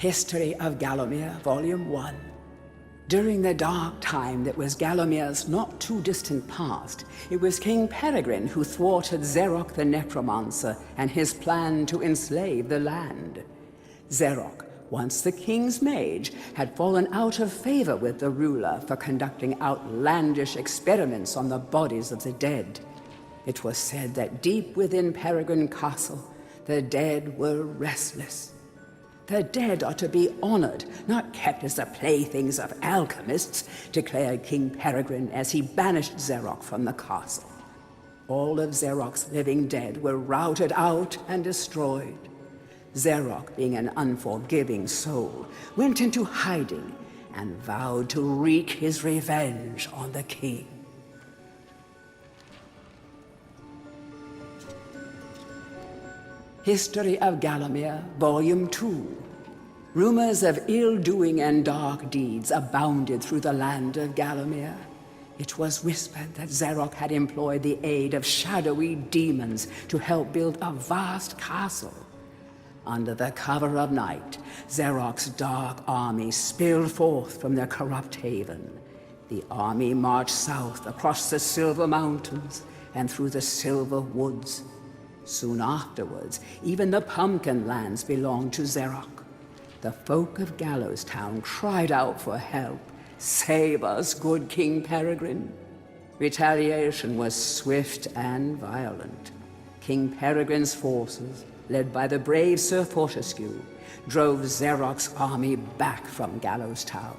History of Gallowmere, Volume 1. During the dark time that was Gallowmere's not too distant past, it was King Peregrine who thwarted Zarok the Necromancer and his plan to enslave the land. Zarok, once the king's mage, had fallen out of favor with the ruler for conducting outlandish experiments on the bodies of the dead. It was said that deep within Peregrine Castle, the dead were restless. The dead are to be honored, not kept as the playthings of alchemists, declared King Peregrine as he banished Zarok from the castle. All of Zarok's living dead were routed out and destroyed. Zarok, being an unforgiving soul, went into hiding and vowed to wreak his revenge on the king. History of Gallowmere, Volume 2. Rumors of ill-doing and dark deeds abounded through the land of Gallowmere. It was whispered that Zarok had employed the aid of shadowy demons to help build a vast castle. Under the cover of night, Zarok's dark army spilled forth from their corrupt haven. The army marched south across the Silver Mountains and through the Silver Woods. Soon afterwards, even the Pumpkin Lands belonged to Zarok. The folk of Gallowstown cried out for help. "Save us, good King Peregrine." Retaliation was swift and violent. King Peregrine's forces, led by the brave Sir Fortescue, drove Zarok's army back from Gallowstown.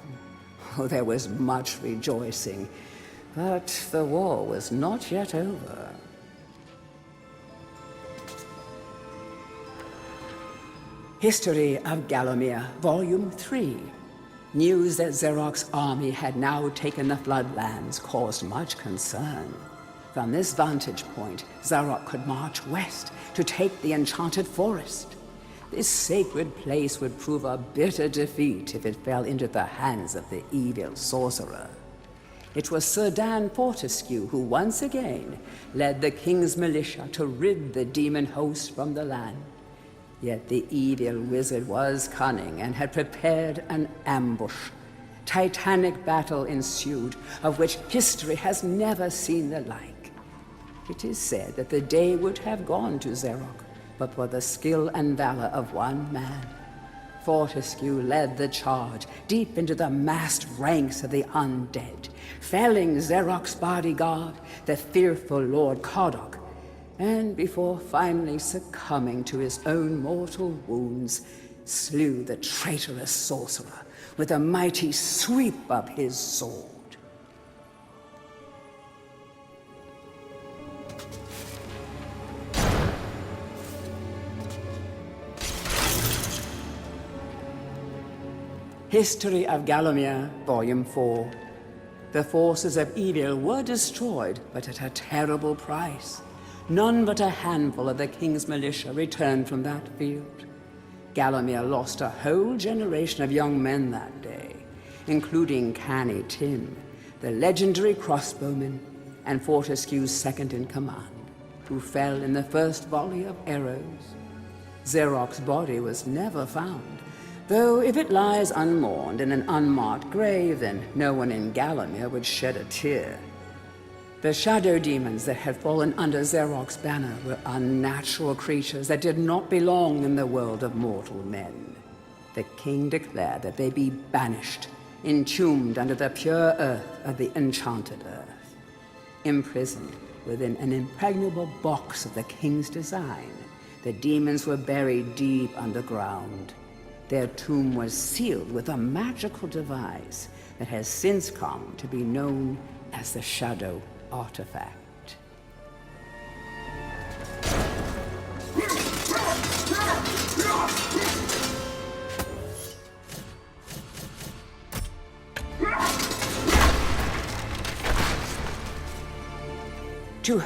Oh, there was much rejoicing, but the war was not yet over. History of Gallowmere, Volume 3. News that Zarok's army had now taken the Floodlands caused much concern. From this vantage point, Zarok could march west to take the Enchanted Forest. This sacred place would prove a bitter defeat if it fell into the hands of the evil sorcerer. It was Sir Dan Fortescue who once again led the king's militia to rid the demon host from the land. Yet the evil wizard was cunning and had prepared an ambush. Titanic battle ensued, of which history has never seen the like. It is said that the day would have gone to Zarok, but for the skill and valor of one man. Fortescue led the charge deep into the massed ranks of the undead, felling Zarok's bodyguard, the fearful Lord Cardok, and before finally succumbing to his own mortal wounds, slew the traitorous sorcerer with a mighty sweep of his sword. History of Gallowmere, Volume 4. The forces of evil were destroyed, but at a terrible price. None but a handful of the king's militia returned from that field. Gallowmere lost a whole generation of young men that day, including Canny Tim, the legendary crossbowman, and Fortescue's second-in-command, who fell in the first volley of arrows. Zarok's body was never found, though if it lies unmourned in an unmarked grave, then no one in Gallowmere would shed a tear. The shadow demons that had fallen under Zarok's banner were unnatural creatures that did not belong in the world of mortal men. The king declared that they be banished, entombed under the pure earth of the enchanted earth. Imprisoned within an impregnable box of the king's design, the demons were buried deep underground. Their tomb was sealed with a magical device that has since come to be known as the Shadow Artifact. To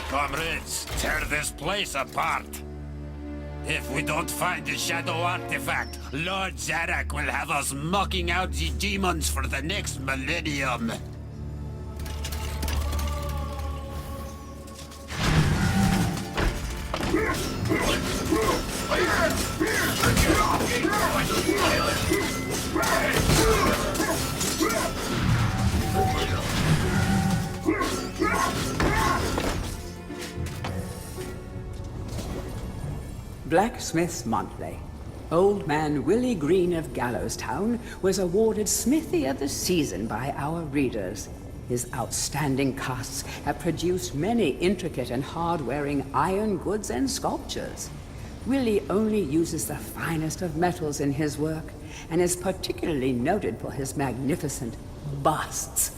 Comrades, tear this place apart. If we don't find the Shadow Artifact, Lord Zarek will have us mocking out the demons for the next millennium. Blacksmith's Monthly. Old man Willie Green of Gallowstown was awarded Smithy of the Season by our readers. His outstanding casts have produced many intricate and hard-wearing iron goods and sculptures. Willie only uses the finest of metals in his work, and is particularly noted for his magnificent busts.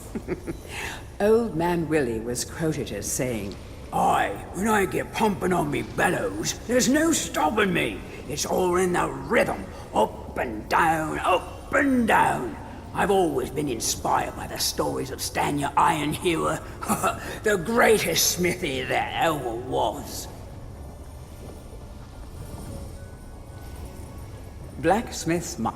Old man Willie was quoted as saying, "Aye, when I get pumping on me bellows, there's no stopping me. It's all in the rhythm, up and down, up and down. I've always been inspired by the stories of Stanya Ironhewer, the greatest smithy there ever was." Blacksmith's Month.